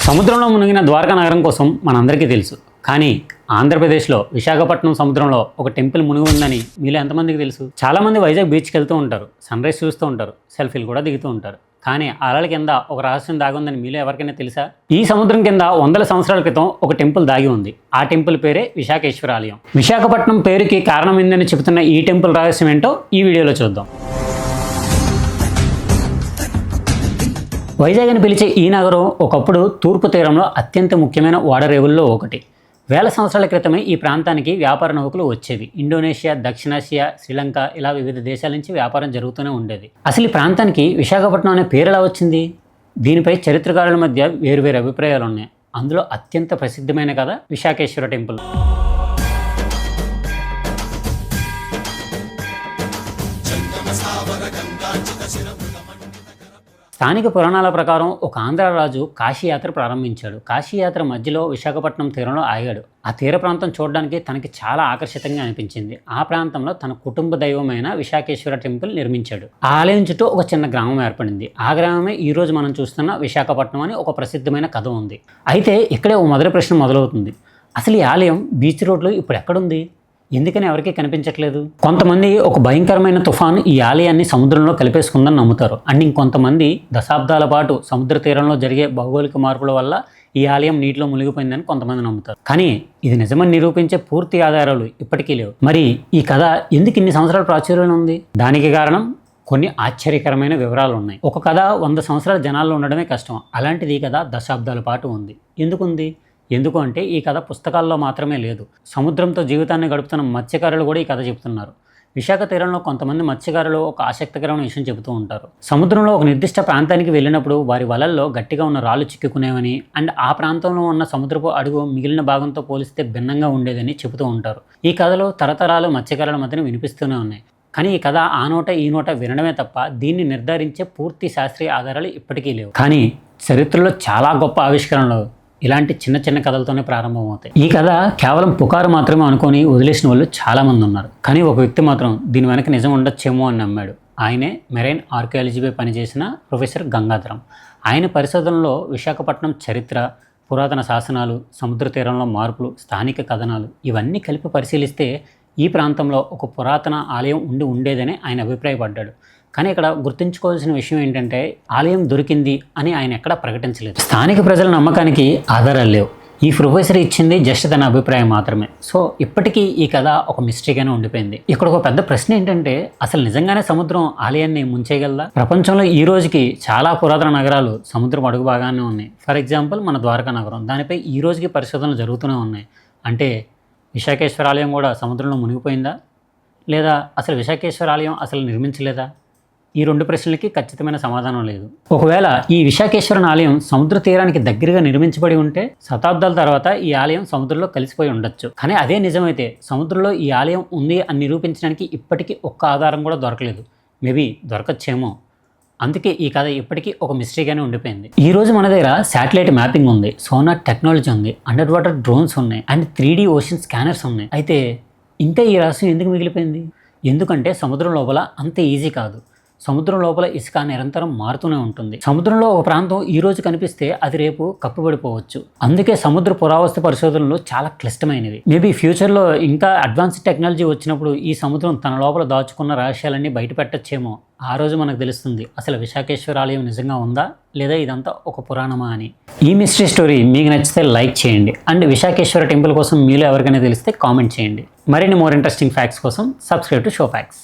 సముద్రంలో మునిగిన ద్వారకా నగరం కోసం మనందరికీ తెలుసు. కానీ ఆంధ్రప్రదేశ్లో విశాఖపట్నం సముద్రంలో ఒక టెంపుల్ మునిగి ఉందని మీలో ఎంతమందికి తెలుసు? చాలామంది వైజాగ్ బీచ్కి వెళ్తూ ఉంటారు, సన్ రైజ్ చూస్తూ ఉంటారు, సెల్ఫీలు కూడా దిగుతూ ఉంటారు. కానీ అలల కింద ఒక రహస్యం దాగి ఉందని మీలో ఎవరికైనా తెలుసా? ఈ సముద్రం కింద వందల సంవత్సరాల క్రితం ఒక టెంపుల్ దాగి ఉంది. ఆ టెంపుల్ పేరే విశాఖేశ్వర ఆలయం. విశాఖపట్నం పేరుకి కారణం ఏందని చెబుతున్న ఈ టెంపుల్ రహస్యం ఏంటో ఈ వీడియోలో చూద్దాం. వైజాగ్ అని పిలిచే ఈ నగరం ఒకప్పుడు తూర్పు తీరంలో అత్యంత ముఖ్యమైన ఓడరేవుల్లో ఒకటి. వేల సంవత్సరాల క్రితమే ఈ ప్రాంతానికి వ్యాపార నౌకలు వచ్చేవి. ఇండోనేషియా, దక్షిణాసియా, శ్రీలంక ఇలా వివిధ దేశాల నుంచి వ్యాపారం జరుగుతూనే ఉండేది. అసలు ఈ ప్రాంతానికి విశాఖపట్నం అనే పేరు ఎలా వచ్చింది? దీనిపై చరిత్రకారుల మధ్య వేరువేరు అభిప్రాయాలు ఉన్నాయి. అందులో అత్యంత ప్రసిద్ధమైన కథ విశాఖేశ్వర టెంపుల్. స్థానిక పురాణాల ప్రకారం ఒక ఆంధ్ర రాజు కాశీయాత్ర ప్రారంభించాడు. కాశీయాత్ర మధ్యలో విశాఖపట్నం తీరంలో ఆగాడు. ఆ తీర ప్రాంతం చూడడానికి తనకి చాలా ఆకర్షితంగా అనిపించింది. ఆ ప్రాంతంలో తన కుటుంబ దైవమైన విశాఖేశ్వర టెంపుల్ నిర్మించాడు. ఆ ఆలయం చుట్టూ ఒక చిన్న గ్రామం ఏర్పడింది. ఆ గ్రామమే ఈ రోజు మనం చూస్తున్న విశాఖపట్నం అని ఒక ప్రసిద్ధమైన కథ ఉంది. అయితే ఇక్కడే ఒక మొదటి ప్రశ్న మొదలవుతుంది. అసలు ఈ ఆలయం బీచ్ రోడ్లో ఇప్పుడు ఎక్కడుంది? ఎందుకని ఎవరికీ కనిపించట్లేదు? కొంతమంది ఒక భయంకరమైన తుఫాను ఈ ఆలయాన్ని సముద్రంలో కలిపేసుకుందని నమ్ముతారు. అండ్ ఇంకొంతమంది దశాబ్దాల పాటు సముద్ర తీరంలో జరిగే భౌగోళిక మార్పుల వల్ల ఈ ఆలయం నీటిలో మునిగిపోయిందని కొంతమంది నమ్ముతారు. కానీ ఇది నిజమని నిరూపించే పూర్తి ఆధారాలు ఇప్పటికీ లేవు. మరి ఈ కథ ఎందుకు ఇన్ని సంవత్సరాల ప్రాచుర్యంలో ఉంది? దానికి కారణం కొన్ని ఆశ్చర్యకరమైన వివరాలు ఉన్నాయి. ఒక కథ 100 సంవత్సరాల జనాల్లో ఉండడమే కష్టం. అలాంటిది ఈ కథ దశాబ్దాల పాటు ఉంది. ఎందుకుంది? ఎందుకు అంటే ఈ కథ పుస్తకాల్లో మాత్రమే లేదు. సముద్రంతో జీవితాన్ని గడుపుతున్న మత్స్యకారులు కూడా ఈ కథ చెబుతున్నారు. విశాఖ తీరంలో కొంతమంది మత్స్యకారులు ఒక ఆసక్తికరమైన విషయం చెబుతూ ఉంటారు. సముద్రంలో ఒక నిర్దిష్ట ప్రాంతానికి వెళ్ళినప్పుడు వారి వలల్లో గట్టిగా ఉన్న రాళ్ళు చిక్కుకునేవని, అండ్ ఆ ప్రాంతంలో ఉన్న సముద్రపు అడుగు మిగిలిన భాగంతో పోలిస్తే భిన్నంగా ఉండేదని చెబుతూ ఉంటారు. ఈ కథలో తరతరాలు మత్స్యకారుల మధ్యన వినిపిస్తూనే ఉన్నాయి. కానీ ఈ కథ ఆ నోట ఈ నోట వినడమే తప్ప దీన్ని నిర్ధారించే పూర్తి శాస్త్రీయ ఆధారాలు ఇప్పటికీ లేవు. కానీ చరిత్రలో చాలా గొప్ప ఆవిష్కరణలు ఇలాంటి చిన్న చిన్న కథలతోనే ప్రారంభమవుతాయి. ఈ కథ కేవలం పుకారు మాత్రమే అనుకొని వదిలేసిన వాళ్ళు చాలామంది ఉన్నారు. కానీ ఒక వ్యక్తి మాత్రం దీని వెనక నిజం ఉండొచ్చేమో అని నమ్మాడు. ఆయనే మెరైన్ ఆర్కియాలజీపై పనిచేసిన ప్రొఫెసర్ గంగాధరం. ఆయన పరిశోధనలో విశాఖపట్నం చరిత్ర, పురాతన శాసనాలు, సముద్ర తీరంలో మార్పులు, స్థానిక కథనాలు ఇవన్నీ కలిపి పరిశీలిస్తే ఈ ప్రాంతంలో ఒక పురాతన ఆలయం ఉండేదని ఆయన అభిప్రాయపడ్డాడు. కానీ ఇక్కడ గుర్తుంచుకోవాల్సిన విషయం ఏంటంటే ఆలయం దొరికింది అని ఆయన ఎక్కడా ప్రకటించలేదు. స్థానిక ప్రజల నమ్మకానికి ఆధారాలు లేవు. ఈ ప్రొఫెసర్ ఇచ్చింది జస్ట్ తన అభిప్రాయం మాత్రమే. సో ఇప్పటికీ ఈ కథ ఒక మిస్టరీగానే ఉండిపోయింది. ఇక్కడ ఒక పెద్ద ప్రశ్న ఏంటంటే అసలు నిజంగానే సముద్రం ఆలయాన్ని ముంచేయగలదా? ప్రపంచంలో ఈ రోజుకి చాలా పురాతన నగరాలు సముద్రం అడుగు భాగానే ఉన్నాయి. ఫర్ ఎగ్జాంపుల్ మన ద్వారకా నగరం, దానిపై ఈ రోజుకి పరిశోధనలు జరుగుతూనే ఉన్నాయి. అంటే విశాఖేశ్వర ఆలయం కూడా సముద్రంలో మునిగిపోయిందా? లేదా అసలు విశాఖేశ్వర ఆలయం అసలు నిర్మించలేదా? ఈ 2 ప్రశ్నలకి ఖచ్చితమైన సమాధానం లేదు. ఒకవేళ ఈ విశాఖేశ్వరం ఆలయం సముద్ర తీరానికి దగ్గరగా నిర్మించబడి ఉంటే శతాబ్దాల తర్వాత ఈ ఆలయం సముద్రంలో కలిసిపోయి ఉండొచ్చు. కానీ అదే నిజమైతే సముద్రంలో ఈ ఆలయం ఉంది అని నిరూపించడానికి ఇప్పటికీ ఒక్క ఆధారం కూడా దొరకలేదు. మేబీ దొరకచ్చేమో. అందుకే ఈ కథ ఇప్పటికీ ఒక మిస్టరీగానే ఉండిపోయింది. ఈ రోజు మన దగ్గర శాటిలైట్ మ్యాపింగ్ ఉంది, సోనార్ టెక్నాలజీ ఉంది, అండర్ వాటర్ డ్రోన్స్ ఉన్నాయి, అండ్ 3D ఓషన్ స్కానర్స్ ఉన్నాయి. అయితే ఇంకా ఈ రహస్యం ఎందుకు మిగిలిపోయింది? ఎందుకంటే సముద్రం లోపల అంత ఈజీ కాదు. సముద్రం లోపల ఇసుక నిరంతరం మారుతూనే ఉంటుంది. సముద్రంలో ఒక ప్రాంతం ఈ రోజు కనిపిస్తే అది రేపు కప్పుబడిపోవచ్చు. అందుకే సముద్ర పురావస్తు పరిశోధనలు చాలా క్లిష్టమైనవి. మేబీ ఫ్యూచర్లో ఇంకా అడ్వాన్స్డ్ టెక్నాలజీ వచ్చినప్పుడు ఈ సముద్రం తన లోపల దాచుకున్న రహస్యాలన్నీ బయట పెట్టచ్చేమో. ఆ రోజు మనకు తెలుస్తుంది అసలు విశాఖేశ్వర ఆలయం నిజంగా ఉందా లేదా ఇదంతా ఒక పురాణమా అని. ఈ మిస్టరీ స్టోరీ మీకు నచ్చితే లైక్ చేయండి. అండ్ విశాఖేశ్వర టెంపుల్ కోసం మీలో ఎవరికైనా తెలిస్తే కామెంట్ చేయండి. మరిన్ని మోర్ ఇంట్రెస్టింగ్ ఫ్యాక్ట్స్ కోసం సబ్స్క్రైబ్ టు షో ఫ్యాక్ట్స్.